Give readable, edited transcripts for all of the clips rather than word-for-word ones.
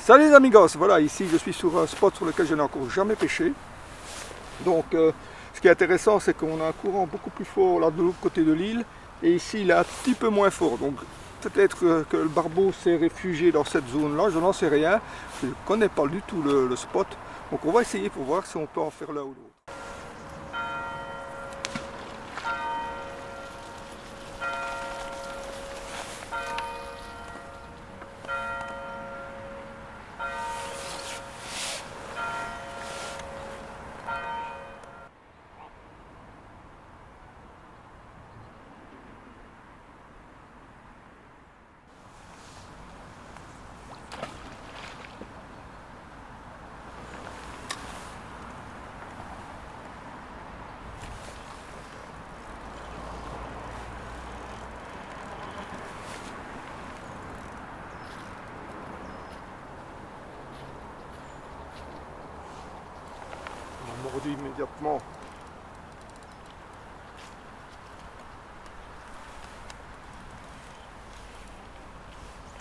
Salut les amigos, voilà, ici je suis sur un spot sur lequel je n'ai encore jamais pêché. Donc ce qui est intéressant, c'est qu'on a un courant beaucoup plus fort là de l'autre côté de l'île, et ici il est un petit peu moins fort. Donc peut-être que le barbeau s'est réfugié dans cette zone là, je n'en sais rien, je ne connais pas du tout le spot. Donc on va essayer pour voir si on peut en faire l'un ou l'autre. On a mordu immédiatement.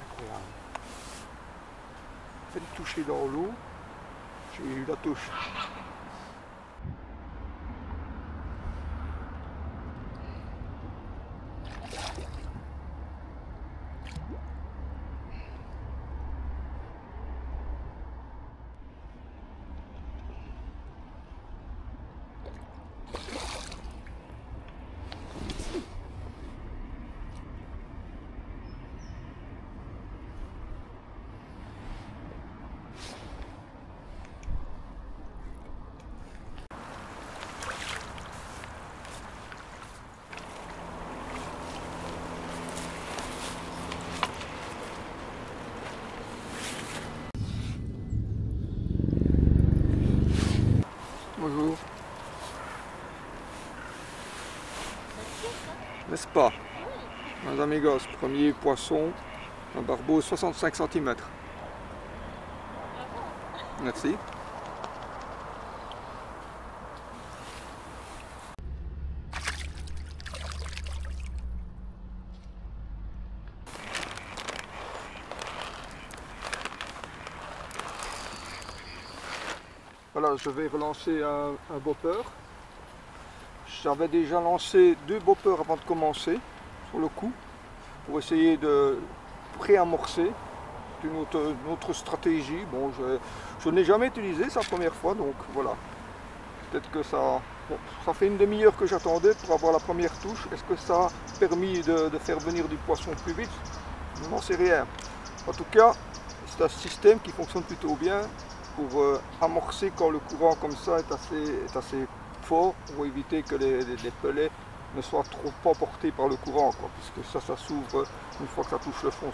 Incroyable. Fait le toucher dans l'eau, j'ai eu la touche. Bonjour. N'est-ce pas, mes amigos, premier poisson, un barbeau 65 cm. Merci. Voilà, je vais relancer un bopper. J'avais déjà lancé 2 boppers avant de commencer, sur le coup, pour essayer de préamorcer. C'est une autre stratégie. Bon, je n'ai jamais utilisé, c'est la première fois, donc voilà. Peut-être que ça... Bon, ça fait une demi-heure que j'attendais pour avoir la première touche. Est-ce que ça a permis de faire venir du poisson plus vite? Je n'en sais rien. En tout cas, c'est un système qui fonctionne plutôt bien pour amorcer quand le courant comme ça est assez fort, pour éviter que les pellets ne soient trop emportés par le courant, quoi, puisque ça s'ouvre une fois que ça touche le fond.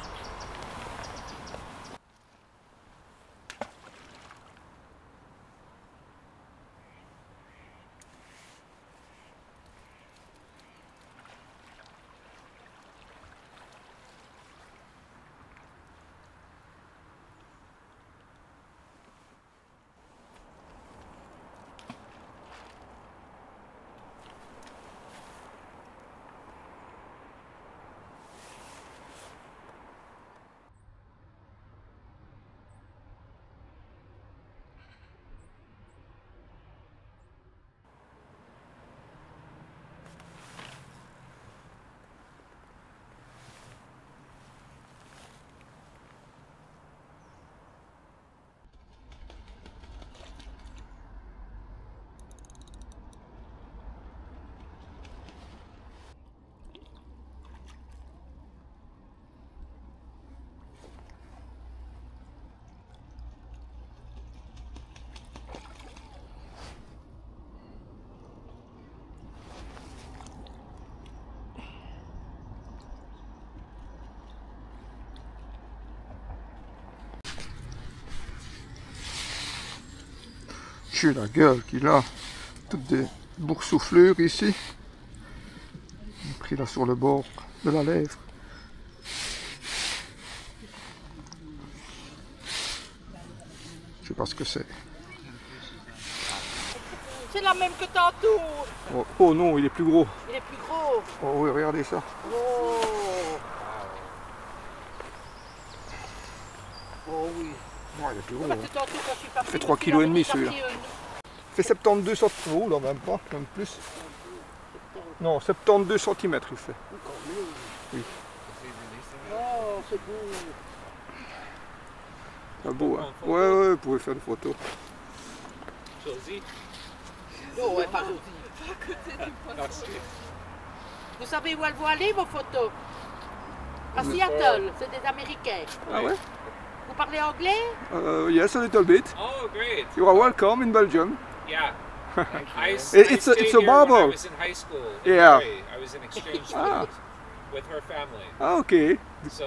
J'ai la gueule qu'il a, toutes des boursouflures ici. J'ai pris là sur le bord de la lèvre. Je sais pas ce que c'est. C'est la même que tantôt. Oh, oh non, il est plus gros. Il est plus gros. Oh oui, regardez ça. Oh. Oh oui. Ouais, il est plus gros. Parce Hein. que tantôt, quand je suis partie, fait je 3 me suis kg et demi, sorti celui-là. Il fait 72 cm. Oh là, même pas, même plus. Non, 72 cm il fait. Oui. Oh, c'est beau. Ah, beau, hein. Ouais, vous pouvez faire des photos. Josie. Non, ouais, pas Josie. Vous savez où elles vont aller, vos photos? À Seattle, c'est des Américains. Ah ouais? Vous parlez anglais? Yes, a little bit. Oh, great. You are welcome in Belgium. Yeah. I It's a stayed here when I marble. was in high school. In Yeah. Derry. I was an exchange student with her family. Ah, okay. So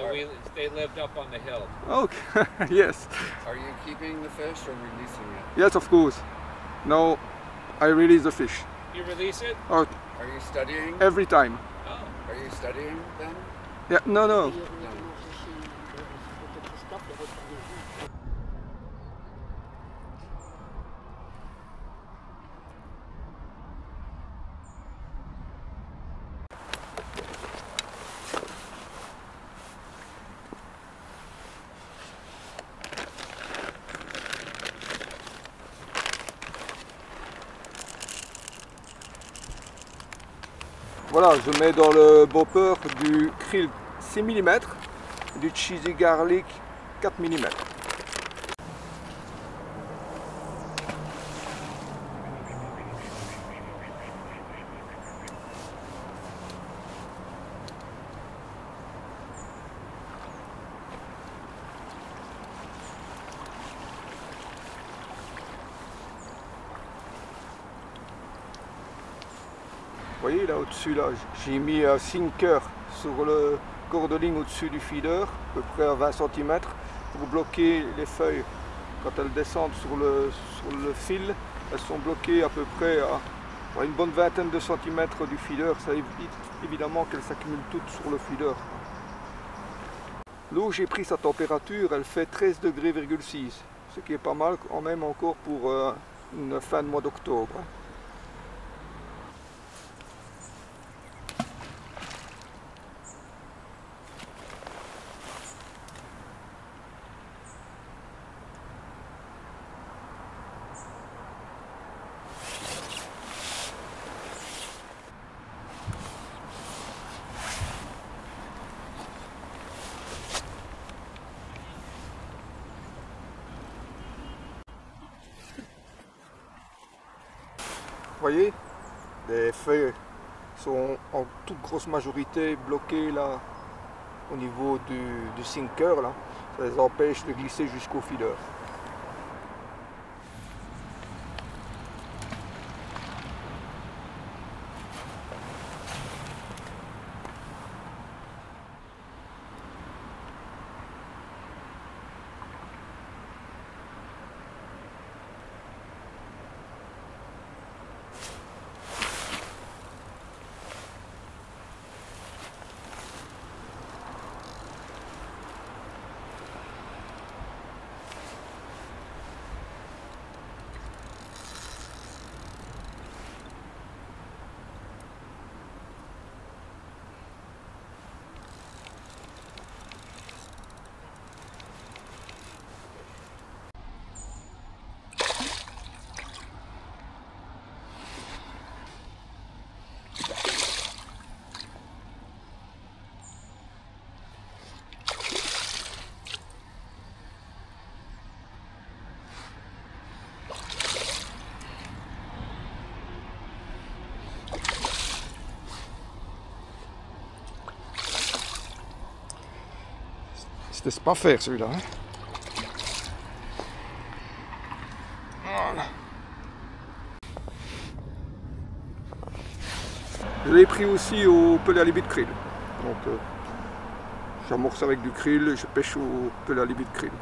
they lived up on the hill. Okay. Yes. Are you keeping the fish or releasing it? Yes, of course. Now I release the fish. You release it? Oh, Are you studying? every time. Oh. Are you studying then? Yeah, no. Voilà, je mets dans le bopper du krill 6 mm, du cheesy garlic 4 mm. Vous voyez là au-dessus, là, j'ai mis un sinker sur le corps de ligne au-dessus du feeder, à peu près à 20 cm, pour bloquer les feuilles. Quand elles descendent sur le fil, elles sont bloquées à peu près à une bonne vingtaine de centimètres du feeder. Ça évite évidemment qu'elles s'accumulent toutes sur le feeder. L'eau, j'ai pris sa température, elle fait 13,6 degrés, ce qui est pas mal quand même encore pour une fin de mois d'octobre. Vous voyez, les feuilles sont en toute grosse majorité bloquées là au niveau du sinker là. Ça les empêche de glisser jusqu'au feeder. C'était pas faire celui-là. Hein. Voilà. Je l'ai pris aussi au pelé à libit krill. Donc j'amorce avec du krill et je pêche au pelé à libit krill.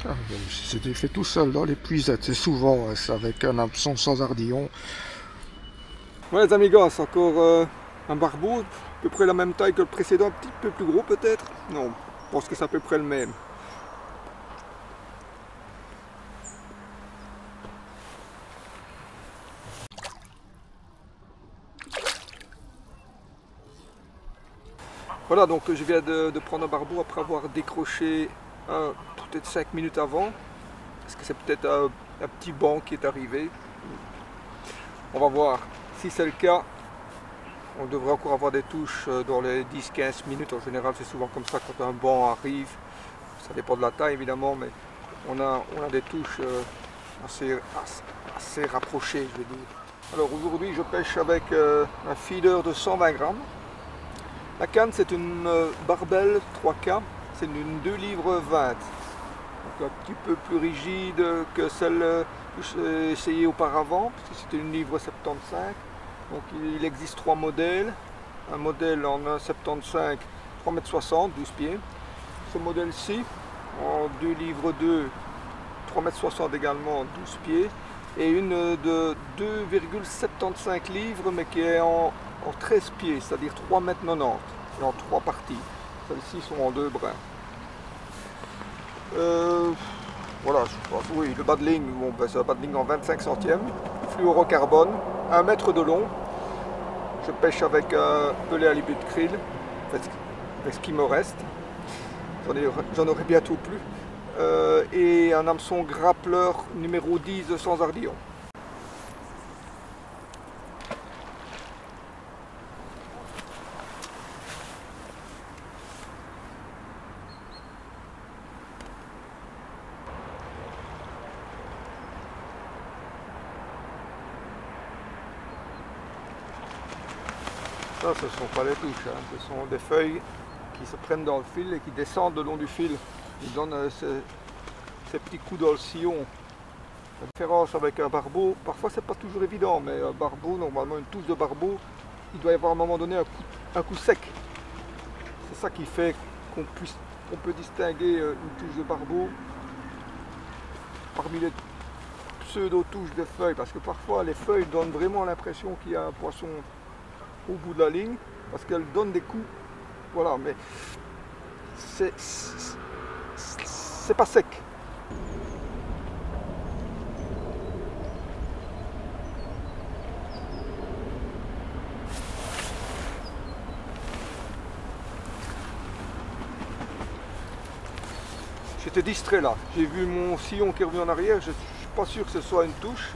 Ah, c'était fait tout seul dans les puisettes, c'est souvent ça, avec un hameçon sans ardillon. Ouais les amigos, c'est encore un barbeau, à peu près la même taille que le précédent, un petit peu plus gros peut-être. Non, je pense que c'est à peu près le même. Voilà, donc je viens de prendre un barbeau après avoir décroché peut-être 5 minutes avant. Parce que c'est peut-être un petit banc qui est arrivé. On va voir. Si c'est le cas, on devrait encore avoir des touches dans les 10-15 minutes. En général, c'est souvent comme ça quand un banc arrive. Ça dépend de la taille évidemment, mais on a des touches assez rapprochées, je veux dire. Alors aujourd'hui, je pêche avec un feeder de 120 grammes. La canne, c'est une barbelle 3K, c'est une 2 livres 20. Donc un petit peu plus rigide que celle que j'ai essayée auparavant, parce que c'était une livre 75. Donc il existe 3 modèles. Un modèle en 1,75, 3,60 m, 12 pieds. Ce modèle-ci, en 2 livres 2, 3,60 m également, 12 pieds. Et une de 2,75 livres, mais qui est en 13 pieds, c'est-à-dire 3,90 m, et en 3 parties. Celles-ci sont en 2 brins. Voilà, je pense, oui, le battling, bon, ben, c'est un battling en 25 centièmes, fluorocarbone, 1 mètre de long. Je pêche avec un pelet à limite krill, avec ce qui me reste. J'en aurai bientôt plus. Et un hameçon grappleur numéro 10 sans ardillon. Ça, ce ne sont pas les touches, hein. Ce sont des feuilles qui se prennent dans le fil et qui descendent le long du fil. Ils donnent ces petits coups dans le sillon. La différence avec un barbeau, parfois c'est pas toujours évident, mais un barbeau, normalement une touche de barbeau, il doit y avoir à un moment donné un coup sec. C'est ça qui fait qu'on peut distinguer une touche de barbeau parmi les pseudo-touches de feuilles, parce que parfois les feuilles donnent vraiment l'impression qu'il y a un poisson au bout de la ligne, parce qu'elles donnent des coups, voilà, mais c'est pas sec. J'étais distrait là, j'ai vu mon sillon qui est revenu en arrière, je ne suis pas sûr que ce soit une touche.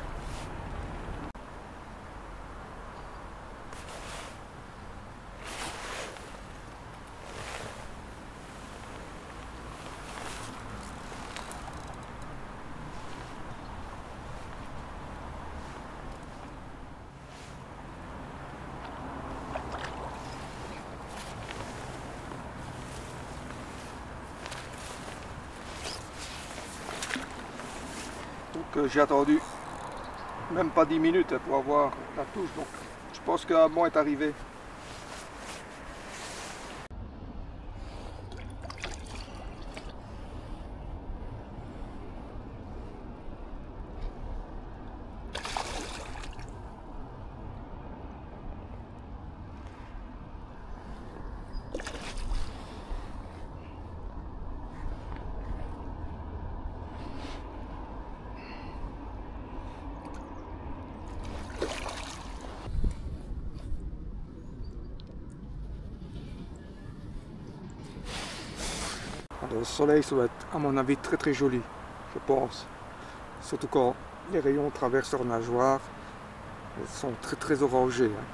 Donc j'ai attendu même pas 10 minutes pour avoir la touche, donc je pense qu'un bon est arrivé. Le soleil, ça doit être à mon avis très joli, je pense. Surtout quand les rayons traversent leur nageoire, ils sont très orangés. Hein.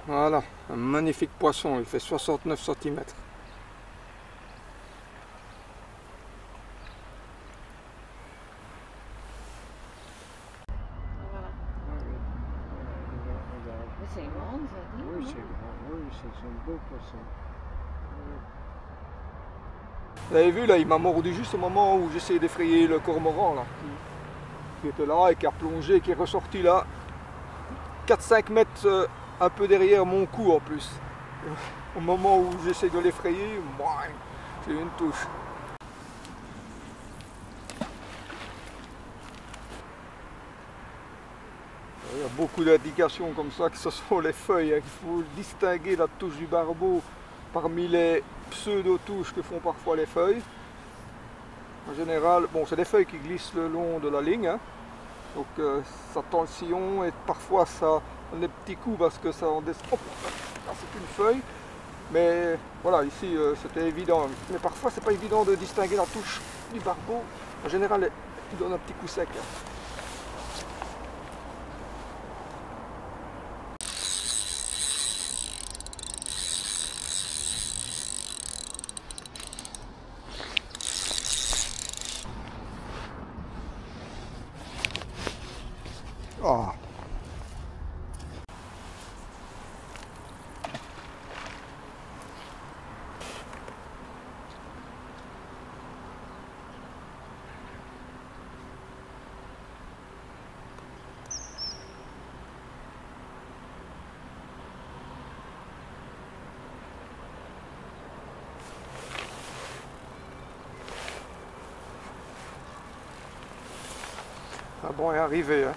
Voilà, un magnifique poisson, il fait 69 cm. Voilà. Mais c'est grand, ça dit. Oui, c'est grand, oui, c'est un beau poisson. Vous avez vu là, il m'a mordu juste au moment où j'essayais d'effrayer le cormoran là. Qui était là et qui a plongé, qui est ressorti là. 4-5 mètres un peu derrière mon cou en plus. Au moment où j'essaie de l'effrayer, j'ai eu une touche. Il y a beaucoup d'indications comme ça que ce sont les feuilles. Il faut distinguer la touche du barbeau parmi les pseudo-touches que font parfois les feuilles. En général, bon, c'est des feuilles qui glissent le long de la ligne. Hein. Donc ça tend le sillon et parfois ça donne des petits coups parce que ça en descend. Oh, c'est une feuille. Mais voilà, ici c'était évident. Mais parfois c'est pas évident de distinguer la touche du barbeau. En général, il donne un petit coup sec. Hein. Oh. Ah bon, est arrivé. Hein.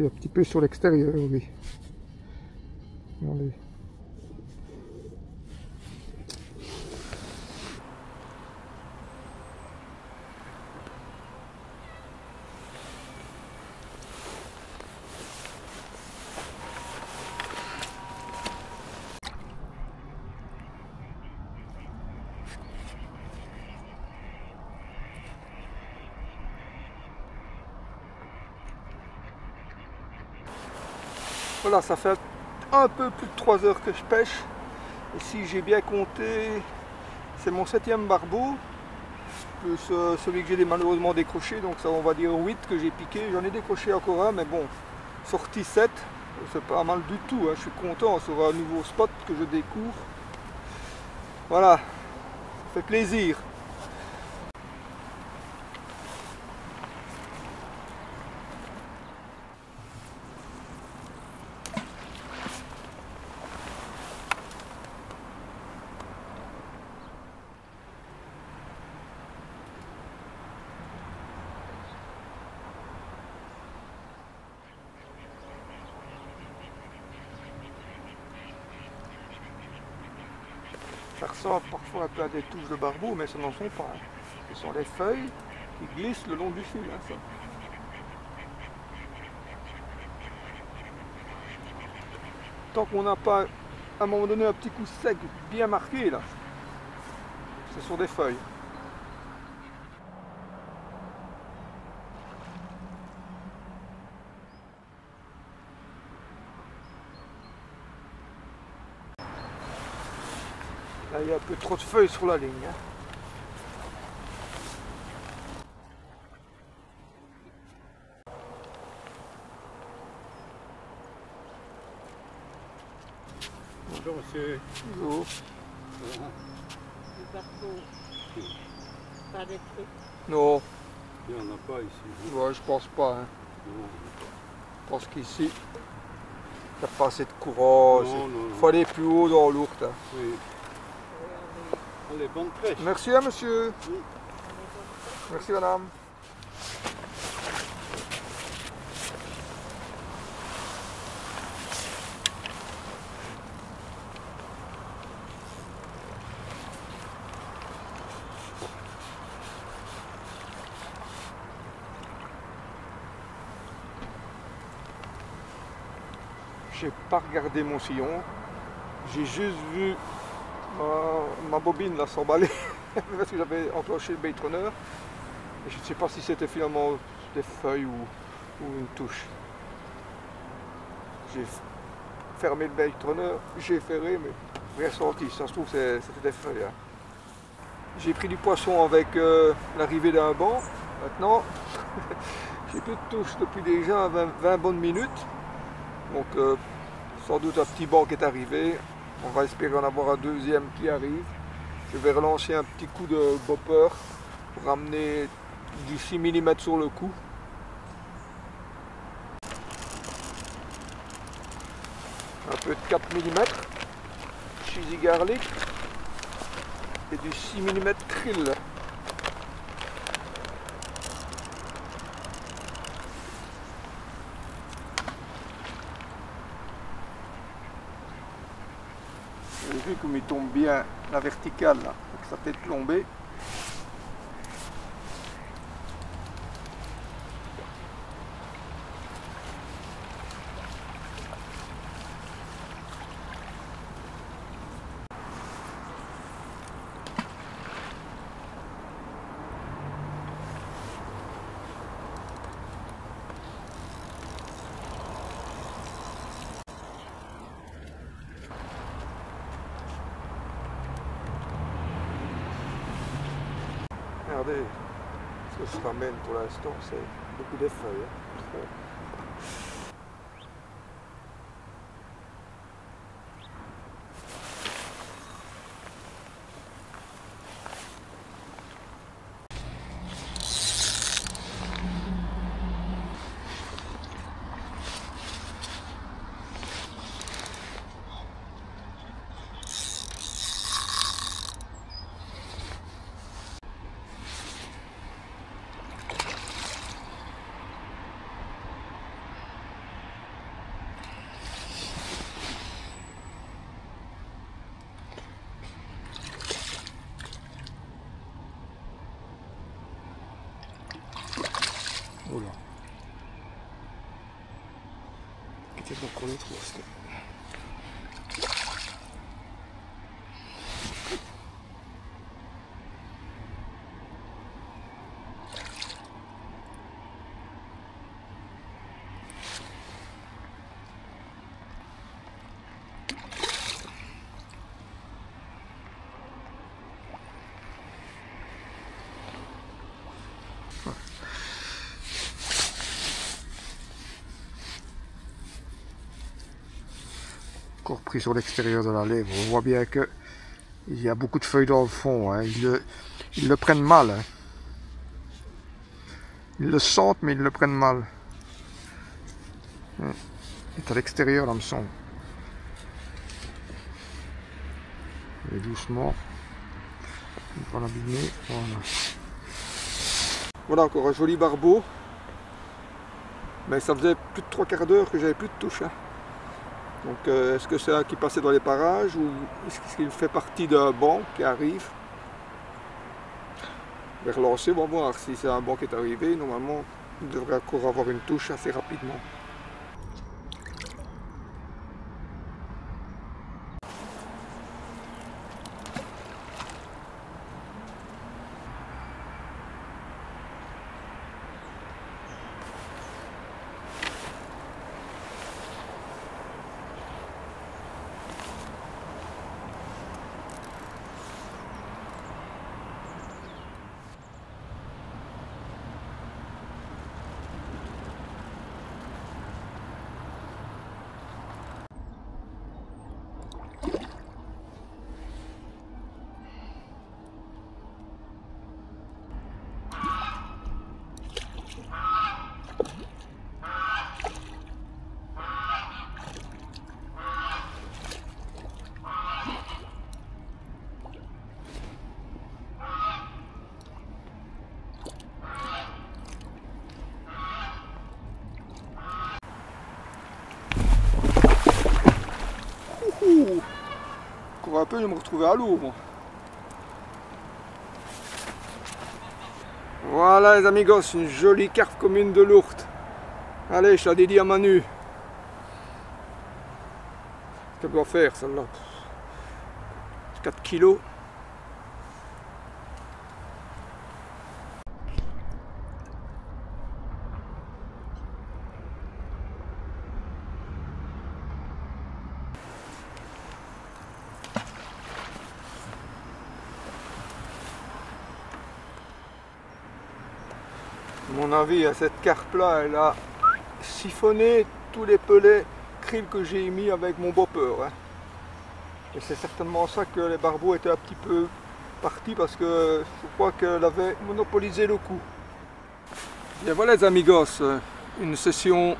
Un petit peu sur l'extérieur, oui. Regardez. Voilà, ça fait un peu plus de 3 heures que je pêche. Et si j'ai bien compté, c'est mon 7e barbeau, plus celui que j'ai malheureusement décroché, donc ça on va dire 8 que j'ai piqué. J'en ai décroché encore un, mais bon, sorti 7, c'est pas mal du tout, hein. Je suis content sur un nouveau spot que je découvre. Voilà, ça fait plaisir. Ça ressemble parfois un peu à des touches de barbeau, mais ce n'en sont pas. Ce sont les feuilles qui glissent le long du fil. Hein, ça. Tant qu'on n'a pas, à un moment donné, un petit coup sec bien marqué, là, ce sont des feuilles. Là, il y a un peu trop de feuilles sur la ligne. Hein. Bonjour monsieur. Bonjour. Du barbeau. Pas des trucs. Non, Il n'y en a pas ici. ouais, je pense pas. Hein. Non. Je pense qu'ici, il n'y a pas assez de courant. Il faut aller plus haut dans l'ourte. Hein. Oui. Allez, bonne pêche. Merci à monsieur. Oui. Merci madame. j'ai pas regardé mon sillon. J'ai juste vu ma bobine là s'emballer parce que j'avais enclenché le bait runner. Et je ne sais pas si c'était finalement des feuilles ou une touche. J'ai fermé le bait runner, j'ai ferré, mais rien sorti. Ça se trouve c'était des feuilles. Hein. J'ai pris du poisson avec l'arrivée d'un banc. Maintenant, j'ai plus de touche depuis déjà 20 bonnes minutes. Donc sans doute un petit banc qui est arrivé. On va espérer en avoir un deuxième qui arrive. Je vais relancer un petit coup de bopper pour ramener du 6 mm sur le coup. Un peu de 4 mm, cheesy garlic et du 6 mm krill. Vous avez vu comme il tombe bien la verticale là, avec sa tête plombée. Regardez, ce que je ramène pour l'instant, c'est beaucoup de feuilles. Hein. Oula. C'était bon qu'on les trouve. Encore pris sur l'extérieur de la lèvre. On voit bien que il y a beaucoup de feuilles dans le fond. Hein. Ils le prennent mal. Hein. Ils le sentent, mais ils le prennent mal. Il est à l'extérieur, l'hameçon. Et doucement. On va l'abîmer. Voilà. Voilà encore un joli barbeau. Mais ça faisait plus de 3/4 d'heure que j'avais plus de touche. Hein. Donc est-ce que c'est un qui passait dans les parages ou est-ce qu'il fait partie d'un banc qui arrive? Je vais relancer, on va voir si c'est un banc qui est arrivé. Normalement, il devrait encore avoir une touche assez rapidement. Encore un peu, je vais me retrouver à l'eau, moi. Voilà les amigos, une jolie carpe commune de l'Ourthe. Allez, je la dédie à Manu. Ça doit faire celle-là 4 kilos. À mon avis, à cette carpe-là, elle a siphonné tous les pelets krill que j'ai émis avec mon bopper. Hein. Et c'est certainement ça que les barbeaux étaient un petit peu partis parce que je crois qu'elle avait monopolisé le coup. Bien voilà les amigos, une session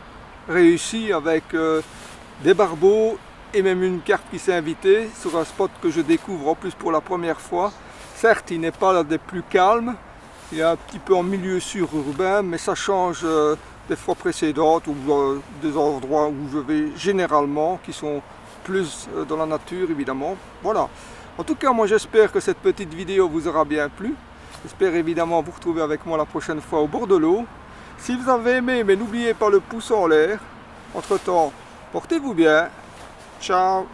réussie avec des barbeaux et même une carpe qui s'est invitée sur un spot que je découvre en plus pour la première fois. Certes, il n'est pas l'un des plus calmes. Il est un petit peu en milieu sururbain, mais ça change des fois précédentes ou des endroits où je vais généralement, qui sont plus dans la nature évidemment. Voilà. En tout cas, moi j'espère que cette petite vidéo vous aura bien plu. J'espère évidemment vous retrouver avec moi la prochaine fois au bord de l'eau. Si vous avez aimé, mais n'oubliez pas le pouce en l'air. Entre temps, portez-vous bien. Ciao.